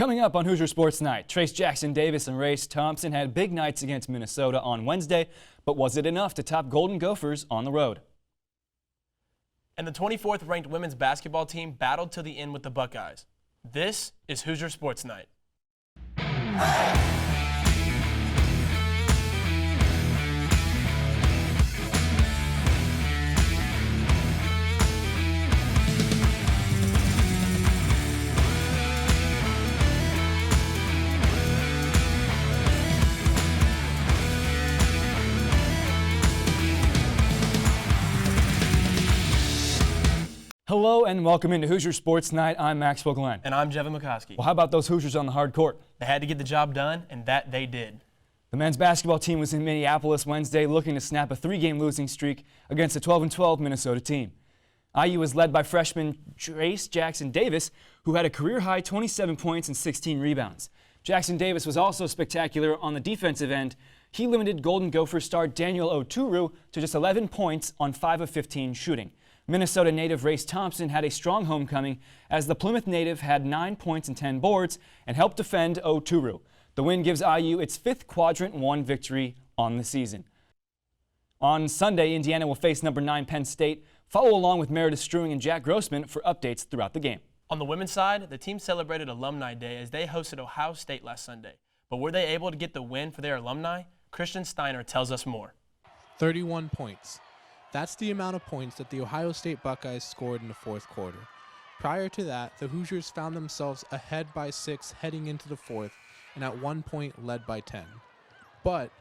Coming up on Hoosier Sports Night, Trace Jackson Davis and Race Thompson had big nights against Minnesota on Wednesday, but was it enough to top Golden Gophers on the road? And the 24th ranked women's basketball team battled to the end with the Buckeyes. This is Hoosier Sports Night. Hello and welcome into Hoosier Sports Night. I'm Maxwell Glenn. And I'm Jevin McCoskey. Well, how about those Hoosiers on the hard court? They had to get the job done, and that they did. The men's basketball team was in Minneapolis Wednesday looking to snap a 3-game losing streak against a 12-12 Minnesota team. IU was led by freshman Trace Jackson Davis, who had a career-high 27 points and 16 rebounds. Jackson Davis was also spectacular on the defensive end. He limited Golden Gophers star Daniel Oturu to just 11 points on 5 of 15 shooting. Minnesota native Race Thompson had a strong homecoming as the Plymouth native had 9 points and 10 boards and helped defend Oturu. The win gives IU its 5th Quadrant 1 victory on the season. On Sunday, Indiana will face number 9 Penn State. Follow along with Meredith Strewing and Jack Grossman for updates throughout the game. On the women's side, the team celebrated Alumni Day as they hosted Ohio State last Sunday. But were they able to get the win for their alumni? Christian Steiner tells us more. 31 points. That's the amount of points that the Ohio State Buckeyes scored in the fourth quarter. Prior to that, the Hoosiers found themselves ahead by 6 heading into the fourth, and at one point led by 10. But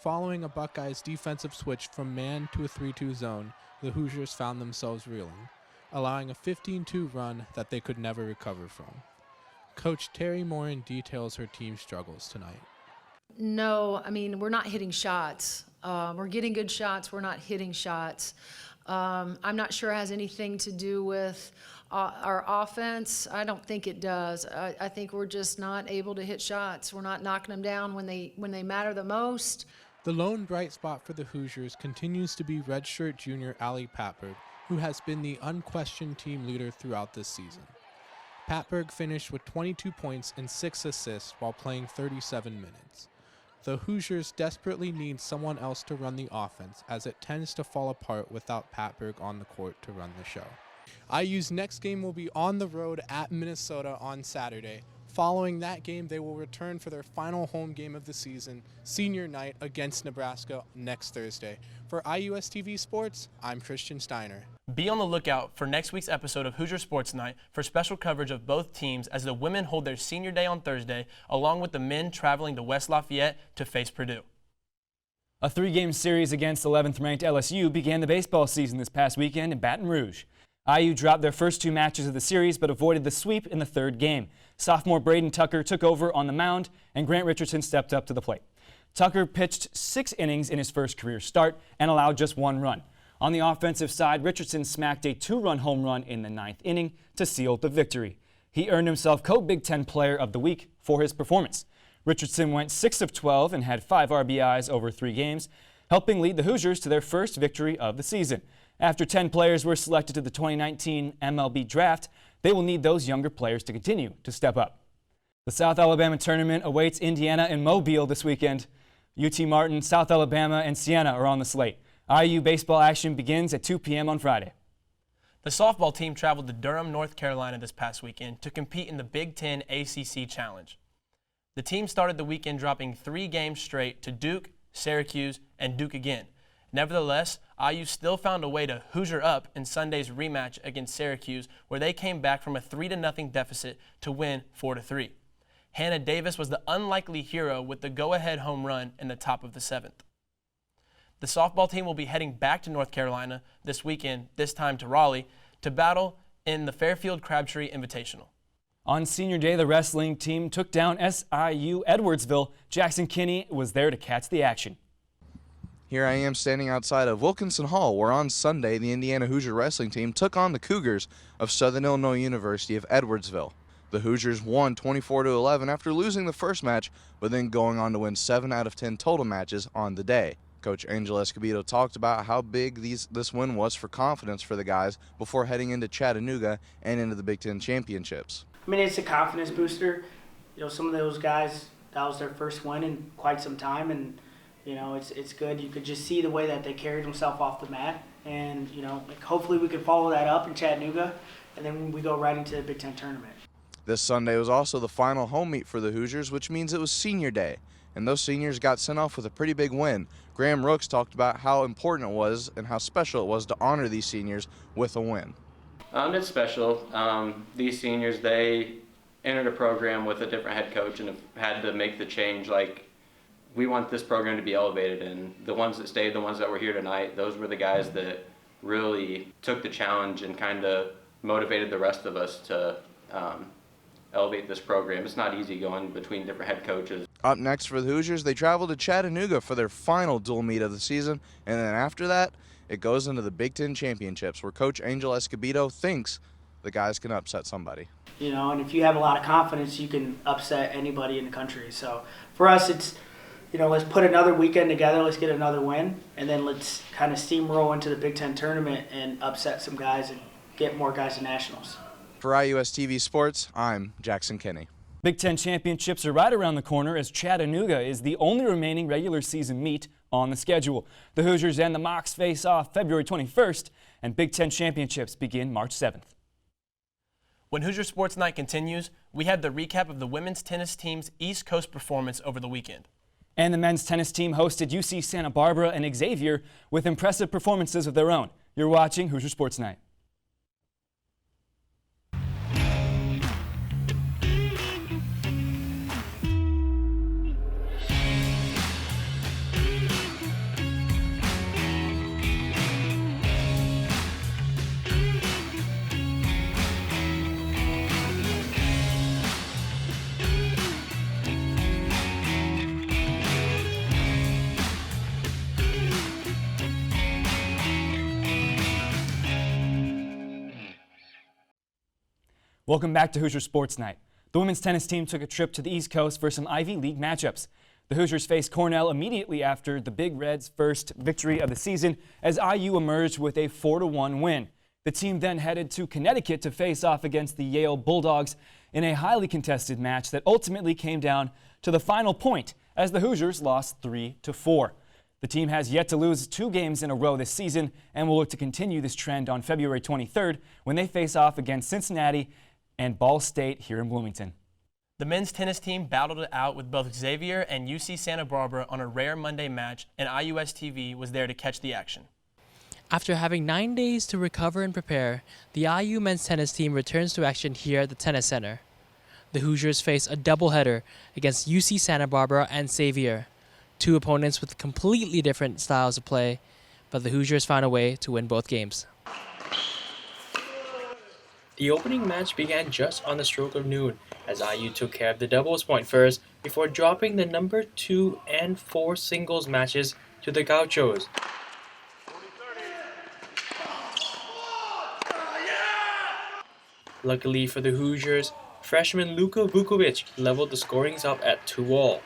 following a Buckeyes defensive switch from man to a 3-2 zone, the Hoosiers found themselves reeling, allowing a 15-2 run that they could never recover from. Coach Terry Morin details her team's struggles tonight. No, I mean, we're not hitting shots. We're getting good shots. We're not hitting shots. I'm not sure it has anything to do with our offense. I don't think it does. I think we're just not able to hit shots. We're not knocking them down when they matter the most. The lone bright spot for the Hoosiers continues to be redshirt junior Allie Patberg, who has been the unquestioned team leader throughout this season. Patberg finished with 22 points and 6 assists while playing 37 minutes. The Hoosiers desperately need someone else to run the offense, as it tends to fall apart without Patberg on the court to run the show. IU's next game will be on the road at Minnesota on Saturday. Following that game, they will return for their final home game of the season, senior night against Nebraska next Thursday. For IUS TV Sports, I'm Christian Steiner. Be on the lookout for next week's episode of Hoosier Sports Night for special coverage of both teams as the women hold their senior day on Thursday, along with the men traveling to West Lafayette to face Purdue. A 3-game series against 11th-ranked LSU began the baseball season this past weekend in Baton Rouge. IU dropped their first 2 matches of the series but avoided the sweep in the 3rd game. Sophomore Braden Tucker took over on the mound and Grant Richardson stepped up to the plate. Tucker pitched 6 innings in his first career start and allowed just 1 run. On the offensive side, Richardson smacked a 2-run home run in the 9th inning to seal the victory. He earned himself Co-Big Ten Player of the Week for his performance. Richardson went 6 of 12 and had 5 RBIs over 3 games, helping lead the Hoosiers to their first victory of the season. After 10 players were selected to the 2019 MLB Draft, they will need those younger players to continue to step up. The South Alabama Tournament awaits Indiana and Mobile this weekend. UT Martin, South Alabama, and Siena are on the slate. IU baseball action begins at 2 p.m. on Friday. The softball team traveled to Durham, North Carolina this past weekend to compete in the Big Ten ACC Challenge. The team started the weekend dropping 3 games straight to Duke, Syracuse, and Duke again. Nevertheless, IU still found a way to Hoosier up in Sunday's rematch against Syracuse, where they came back from a 3-0 deficit to win 4-3. Hannah Davis was the unlikely hero with the go-ahead home run in the top of the 7th. The softball team will be heading back to North Carolina this weekend, this time to Raleigh, to battle in the Fairfield Crabtree Invitational. On senior day, the wrestling team took down SIU Edwardsville. Jackson Kinney was there to catch the action. Here I am standing outside of Wilkinson Hall, where on Sunday the Indiana Hoosier wrestling team took on the Cougars of Southern Illinois University of Edwardsville. The Hoosiers won 24-11 after losing the first match, but then going on to win 7 out of 10 total matches on the day. Coach Angel Escobedo talked about how big this win was for confidence for the guys before heading into Chattanooga and into the Big Ten championships. I mean, it's a confidence booster. some of those guys, that was their first win in quite some time, and it's good. You could just see the way that they carried themselves off the mat, and hopefully we can follow that up in Chattanooga, and then we go right into the Big Ten tournament. This Sunday was also the final home meet for the Hoosiers, which means it was senior day, and those seniors got sent off with a pretty big win. Graham Rooks talked about how important it was and how special it was to honor these seniors with a win. It's special. These seniors, they entered a program with a different head coach and have had to make the change. Like, we want this program to be elevated, and the ones that stayed, the ones that were here tonight, those were the guys that really took the challenge and kind of motivated the rest of us to elevate this program. It's not easy going between different head coaches. Up next for the Hoosiers, they travel to Chattanooga for their final dual meet of the season, and then after that, it goes into the Big Ten Championships, where Coach Angel Escobedo thinks the guys can upset somebody. And if you have a lot of confidence, you can upset anybody in the country. So for us, it's, let's put another weekend together, let's get another win, and then let's kind of steamroll into the Big Ten tournament and upset some guys and get more guys to nationals. For IUS TV Sports, I'm Jackson Kinney. Big Ten championships are right around the corner as Chattanooga is the only remaining regular season meet on the schedule. The Hoosiers and the Mocs face off February 21st, and Big Ten championships begin March 7th. When Hoosier Sports Night continues, we have the recap of the women's tennis team's East Coast performance over the weekend. And the men's tennis team hosted UC Santa Barbara and Xavier with impressive performances of their own. You're watching Hoosier Sports Night. Welcome back to Hoosier Sports Night. The women's tennis team took a trip to the East Coast for some Ivy League matchups. The Hoosiers faced Cornell immediately after the Big Reds' first victory of the season as IU emerged with a 4-1 win. The team then headed to Connecticut to face off against the Yale Bulldogs in a highly contested match that ultimately came down to the final point as the Hoosiers lost 3-4. The team has yet to lose 2 games in a row this season and will look to continue this trend on February 23rd when they face off against Cincinnati and Ball State here in Bloomington. The men's tennis team battled it out with both Xavier and UC Santa Barbara on a rare Monday match, and IUS TV was there to catch the action. After having 9 days to recover and prepare, the IU men's tennis team returns to action here at the Tennis Center. The Hoosiers face a doubleheader against UC Santa Barbara and Xavier, 2 opponents with completely different styles of play, but the Hoosiers found a way to win both games. The opening match began just on the stroke of noon as IU took care of the doubles point first before dropping the number 2 and 4 singles matches to the Gauchos. Luckily for the Hoosiers, freshman Luka Vukovic leveled the scorings up at 2-all.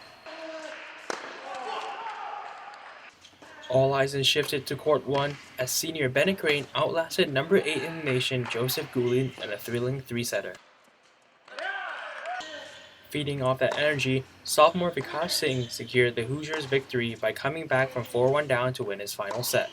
All eyes then shifted to Court 1 as senior Bennett Crane outlasted number 8 in the nation Joseph Goulin in a thrilling 3-setter. Feeding off that energy, sophomore Vikas Singh secured the Hoosiers' victory by coming back from 4-1 down to win his final set.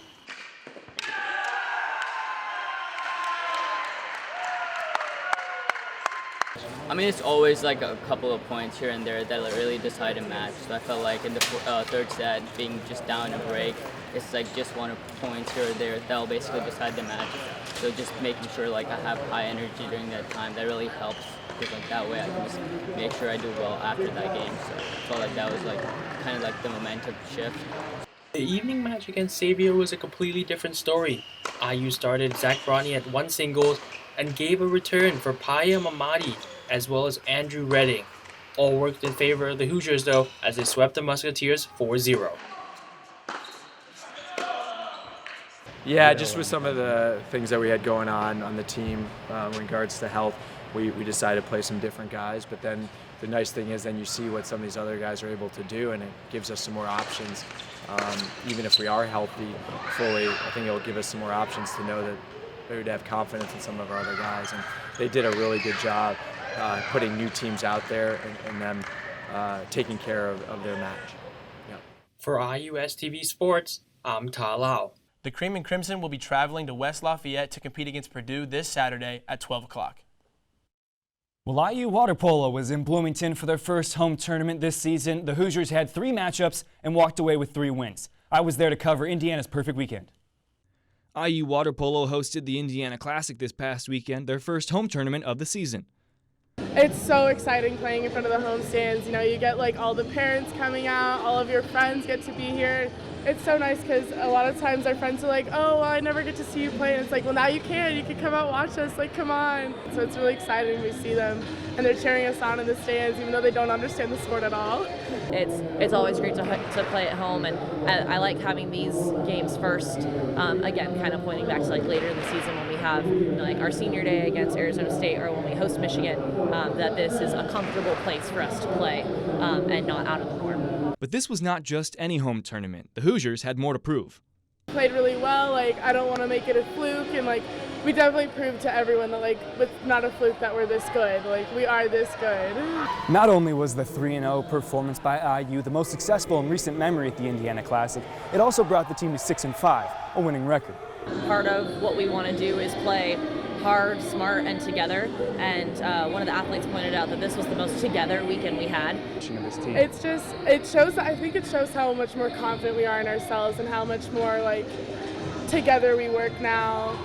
I mean, it's always like a couple of points here and there that really decide a match. So I felt like in the third set, being just down a break, it's like just 1 point here or there that'll basically decide the match. So just making sure like I have high energy during that time, that really helps. Because like that way I can just make sure I do well after that game. So I felt like that was like kind of like the momentum shift. The evening match against Xavier was a completely different story. IU started Zach Bronny at 1 singles and gave a return for Paya Mamadi as well as Andrew Redding. All worked in favor of the Hoosiers though as they swept the Musketeers 4-0. Yeah, just with some of the things that we had going on the team in regards to health, we decided to play some different guys. But then the nice thing is then you see what some of these other guys are able to do, and it gives us some more options. Even if we are healthy fully, I think it'll give us some more options to know that we would have confidence in some of our other guys. And they did a really good job putting new teams out there and them taking care of their match. Yep. For IUS TV Sports, I'm Ta Lau. The Cream and Crimson will be traveling to West Lafayette to compete against Purdue this Saturday at 12 o'clock. Well, IU Water Polo was in Bloomington for their first home tournament this season. The Hoosiers had 3 matchups and walked away with 3 wins. I was there to cover Indiana's perfect weekend. IU Water Polo hosted the Indiana Classic this past weekend, their first home tournament of the season. It's so exciting playing in front of the home stands. You know, you get like all the parents coming out, all of your friends get to be here. It's so nice because a lot of times our friends are like, oh, well, I never get to see you play. And it's like, well, now you can. You can come out and watch us. Like, come on. So it's really exciting to see them. And they're cheering us on in the stands, even though they don't understand the sport at all. It's always great to play at home. And I like having these games first. Again, kind of pointing back to like later in the season when we have like our senior day against Arizona State or when we host Michigan, that this is a comfortable place for us to play and not out of the norm. But this was not just any home tournament. The Hoosiers had more to prove. Played really well. Like, I don't want to make it a fluke, and like we definitely proved to everyone that like it's not a fluke that we're this good. Like, we are this good. Not only was the 3-0 performance by IU the most successful in recent memory at the Indiana Classic, it also brought the team to 6-5, a winning record. Part of what we want to do is play hard, smart, and together. And one of the athletes pointed out that this was the most together weekend we had. I think it shows how much more confident we are in ourselves and how much more like together we work now.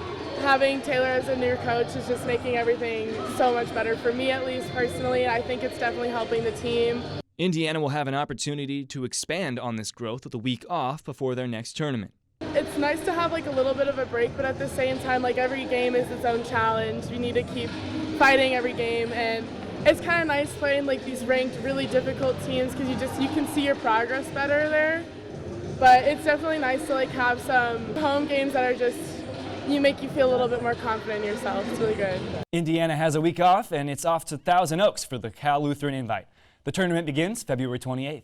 Having Taylor as a new coach is just making everything so much better for me, at least personally. I think it's definitely helping the team. Indiana will have an opportunity to expand on this growth with a week off before their next tournament. It's nice to have like a little bit of a break, but at the same time, like every game is its own challenge. You need to keep fighting every game, and it's kind of nice playing like these ranked, really difficult teams because you can see your progress better there. But it's definitely nice to like have some home games that are just make you feel a little bit more confident in yourself. It's really good. Indiana has a week off, and it's off to Thousand Oaks for the Cal Lutheran Invite. The tournament begins February 28th.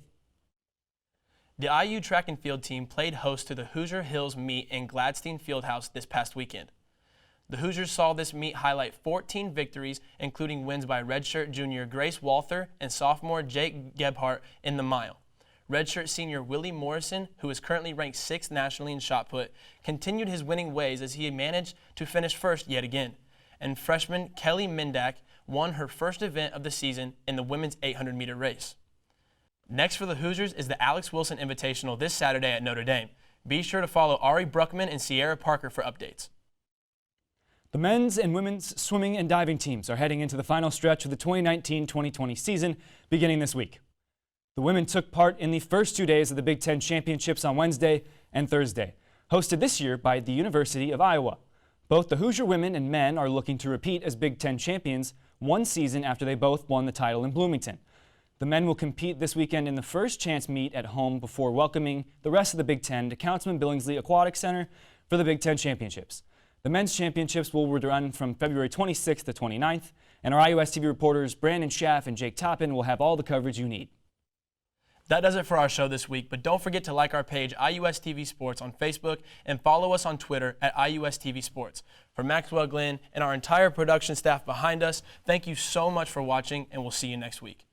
The IU track and field team played host to the Hoosier Hills meet in Gladstein Fieldhouse this past weekend. The Hoosiers saw this meet highlight 14 victories, including wins by redshirt junior Grace Walther and sophomore Jake Gebhart in the mile. Redshirt senior Willie Morrison, who is currently ranked 6th nationally in shot put, continued his winning ways as he managed to finish first yet again. And freshman Kelly Mindak won her first event of the season in the women's 800-meter race. Next for the Hoosiers is the Alex Wilson Invitational this Saturday at Notre Dame. Be sure to follow Ari Bruckman and Sierra Parker for updates. The men's and women's swimming and diving teams are heading into the final stretch of the 2019-2020 season beginning this week. The women took part in the first 2 days of the Big Ten Championships on Wednesday and Thursday, hosted this year by the University of Iowa. Both the Hoosier women and men are looking to repeat as Big Ten champions one season after they both won the title in Bloomington. The men will compete this weekend in the first chance meet at home before welcoming the rest of the Big Ten to Councilman Billingsley Aquatic Center for the Big Ten Championships. The men's championships will run from February 26th to 29th, and our IUS TV reporters Brandon Schaff and Jake Toppin will have all the coverage you need. That does it for our show this week, but don't forget to like our page, IUS TV Sports, on Facebook and follow us on Twitter at IUS TV Sports. For Maxwell Glenn and our entire production staff behind us, thank you so much for watching, and we'll see you next week.